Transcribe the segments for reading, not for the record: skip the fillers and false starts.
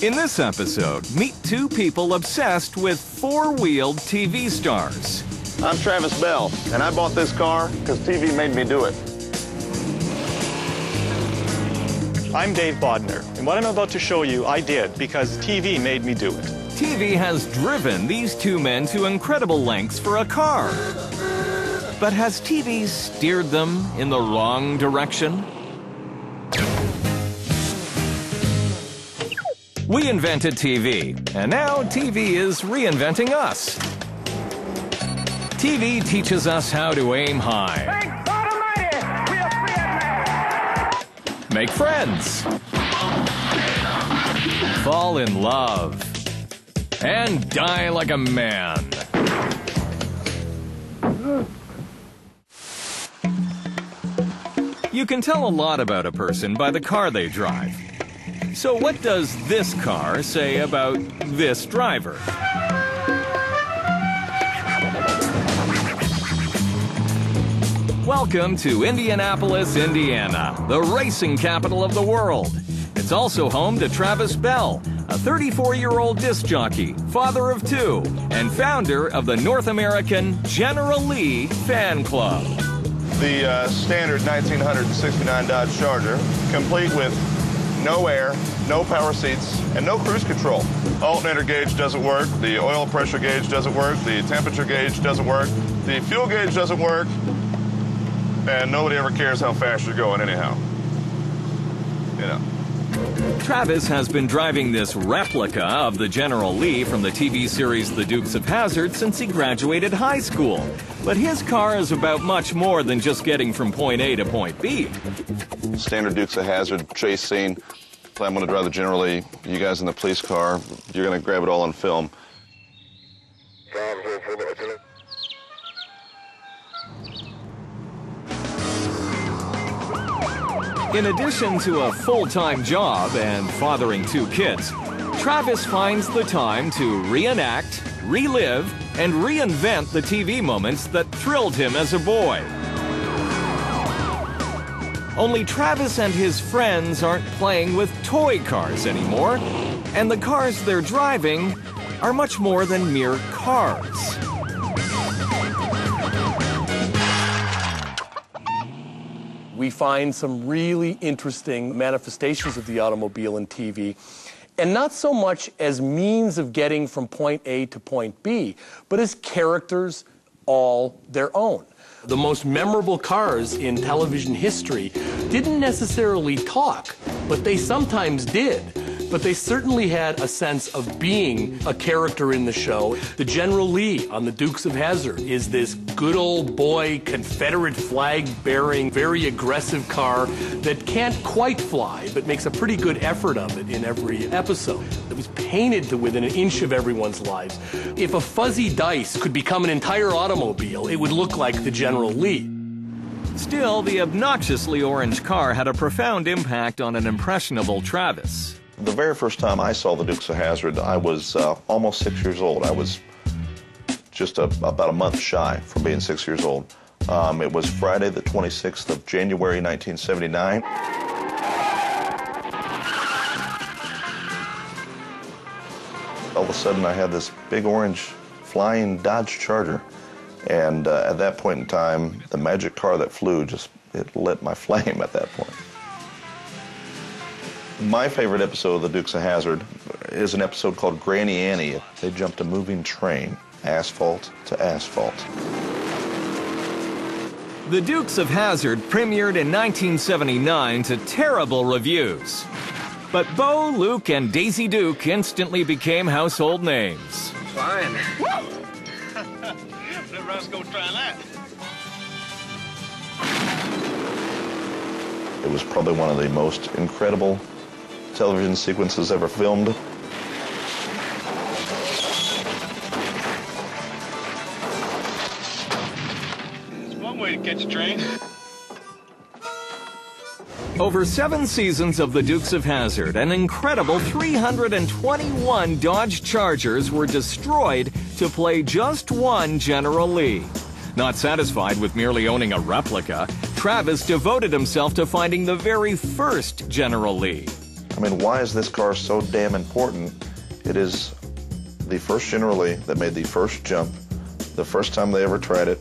In this episode, meet two people obsessed with four-wheeled TV stars. I'm Travis Bell, and I bought this car because TV made me do it. I'm Dave Bodner, and what I'm about to show you, I did because TV made me do it. TV has driven these two men to incredible lengths for a car. But has TV steered them in the wrong direction? We invented TV, and now TV is reinventing us. TV teaches us how to aim high. Thank God Almighty, we are free at last. Make friends. Fall in love. And die like a man. You can tell a lot about a person by the car they drive. So what does this car say about this driver? Welcome to Indianapolis, Indiana, the racing capital of the world. It's also home to Travis Bell, a 34-year-old disc jockey, father of two, and founder of the North American General Lee Fan Club. The standard 1969 Dodge Charger, complete with no air, no power seats, and no cruise control. Alternator gauge doesn't work, the oil pressure gauge doesn't work, the temperature gauge doesn't work, the fuel gauge doesn't work, and nobody ever cares how fast you're going anyhow. You know. Travis has been driving this replica of the General Lee from the TV series The Dukes of Hazzard since he graduated high school. But his car is about much more than just getting from point A to point B. Standard Dukes of Hazzard chase scene. I'm going to drive the General Lee. You guys in the police car, you're going to grab it all on film. In addition to a full-time job and fathering two kids, Travis finds the time to reenact, relive, and reinvent the TV moments that thrilled him as a boy. Only Travis and his friends aren't playing with toy cars anymore, and the cars they're driving are much more than mere cars. We find some really interesting manifestations of the automobile in TV, and not so much as means of getting from point A to point B, but as characters all their own. The most memorable cars in television history didn't necessarily talk, but they sometimes did. But they certainly had a sense of being a character in the show. The General Lee on the Dukes of Hazzard is this good old boy, Confederate flag-bearing, very aggressive car that can't quite fly, but makes a pretty good effort of it in every episode. It was painted to within an inch of everyone's lives. If a fuzzy dice could become an entire automobile, it would look like the General Lee. Still, the obnoxiously orange car had a profound impact on an impressionable Travis. The very first time I saw the Dukes of Hazzard, I was almost 6 years old. I was just about a month shy from being 6 years old. It was Friday the 26th of January, 1979. All of a sudden, I had this big orange flying Dodge Charger. And at that point in time, the magic car that flew it lit my flame at that point. My favorite episode of the Dukes of Hazzard is an episode called Granny Annie. They jumped a moving train, asphalt to asphalt. The Dukes of Hazzard premiered in 1979 to terrible reviews. But Bo, Luke, and Daisy Duke instantly became household names. Fine. Let's go try that. It was probably one of the most incredible television sequences ever filmed. It's one way to catch a train. Over 7 seasons of The Dukes of Hazzard, an incredible 321 Dodge Chargers were destroyed to play just one General Lee. Not satisfied with merely owning a replica, Travis devoted himself to finding the very first General Lee. I mean, why is this car so damn important? It is the first General Lee that made the first jump, the first time they ever tried it.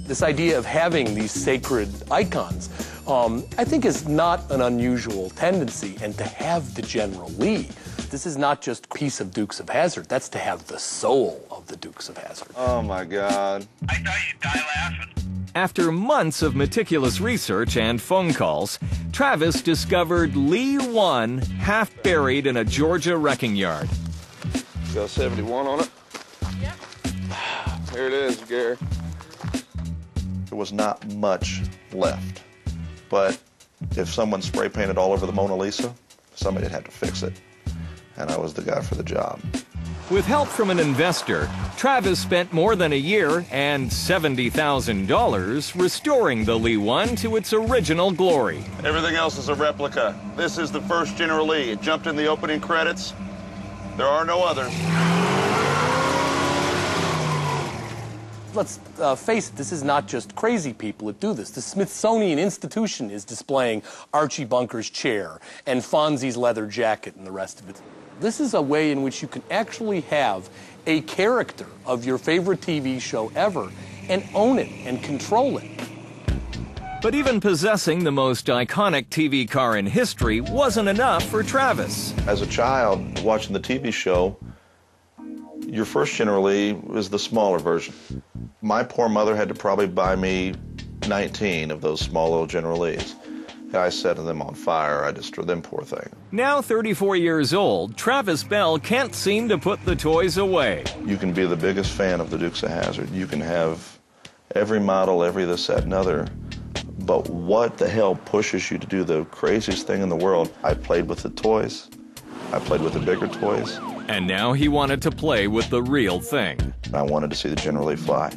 This idea of having these sacred icons, I think is not an unusual tendency, and to have the General Lee, this is not just a piece of Dukes of Hazzard, that's to have the soul of the Dukes of Hazzard. Oh my God. I thought you'd die laughing. After months of meticulous research and phone calls, Travis discovered Lee 1 half buried in a Georgia wrecking yard. Got 71 on it? Yeah. Here it is, Gary. There was not much left, but if someone spray painted all over the Mona Lisa, somebody'd have to fix it, and I was the guy for the job. With help from an investor, Travis spent more than a year and $70,000 restoring the Lee 1 to its original glory. Everything else is a replica. This is the first General Lee. It jumped in the opening credits. There are no others. Let's face it, this is not just crazy people that do this. The Smithsonian Institution is displaying Archie Bunker's chair and Fonzie's leather jacket and the rest of it. This is a way in which you can actually have a character of your favorite TV show ever and own it and control it. But even possessing the most iconic TV car in history wasn't enough for Travis. As a child watching the TV show, your first General Lee was the smaller version. My poor mother had to probably buy me 19 of those small little General Lees. I set them on fire. I destroyed them, poor thing. Now 34 years old, Travis Bell can't seem to put the toys away. You can be the biggest fan of the Dukes of Hazzard. You can have every model, every this, that, and other. But what the hell pushes you to do the craziest thing in the world? I played with the toys. I played with the bigger toys. And now he wanted to play with the real thing. I wanted to see the General Lee fly.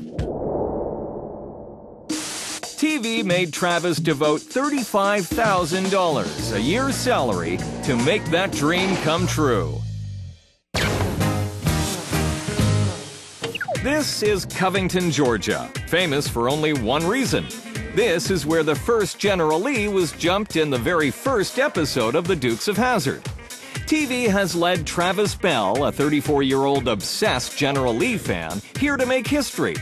TV made Travis devote $35,000, a year's salary, to make that dream come true. This is Covington, Georgia, famous for only one reason. This is where the first General Lee was jumped in the very first episode of the Dukes of Hazzard. TV has led Travis Bell, a 34-year-old obsessed General Lee fan, here to make history.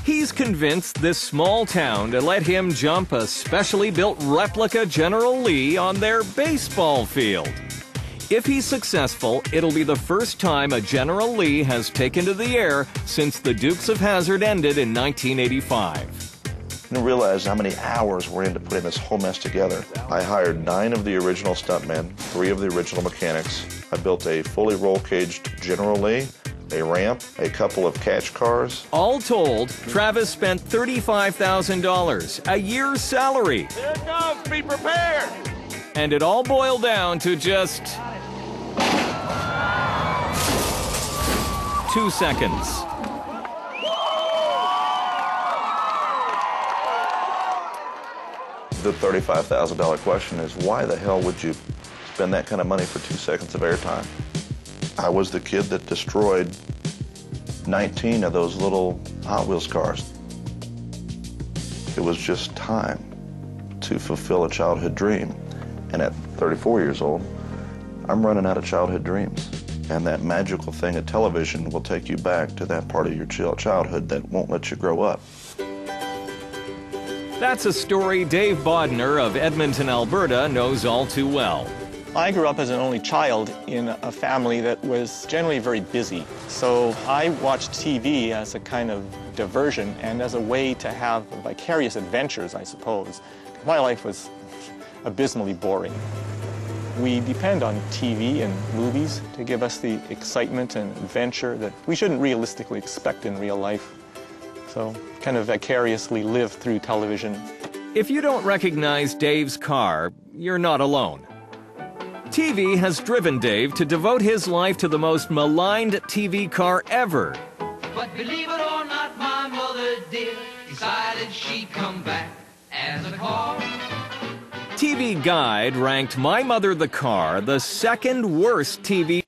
He's convinced this small town to let him jump a specially built replica General Lee on their baseball field. If he's successful, it'll be the first time a General Lee has taken to the air since the Dukes of Hazzard ended in 1985. I didn't realize how many hours were into putting this whole mess together. I hired 9 of the original stuntmen, 3 of the original mechanics. I built a fully roll-caged General Lee, a ramp, a couple of catch cars. All told, Travis spent $35,000, a year's salary. Here it comes. Be prepared. And it all boiled down to just 2 seconds. The $35,000 question is, why the hell would you spend that kind of money for 2 seconds of airtime? I was the kid that destroyed 19 of those little Hot Wheels cars. It was just time to fulfill a childhood dream. And at 34 years old, I'm running out of childhood dreams. And that magical thing of television will take you back to that part of your childhood that won't let you grow up. That's a story Dave Bodner of Edmonton, Alberta knows all too well. I grew up as an only child in a family that was generally very busy. So I watched TV as a kind of diversion and as a way to have vicarious adventures, I suppose. My life was abysmally boring. We depend on TV and movies to give us the excitement and adventure that we shouldn't realistically expect in real life. So kind of vicariously live through television. If you don't recognize Dave's car, you're not alone. TV has driven Dave to devote his life to the most maligned TV car ever. But believe it or not, my mother did decided she'd come back as a car. TV Guide ranked My Mother the Car the second worst TV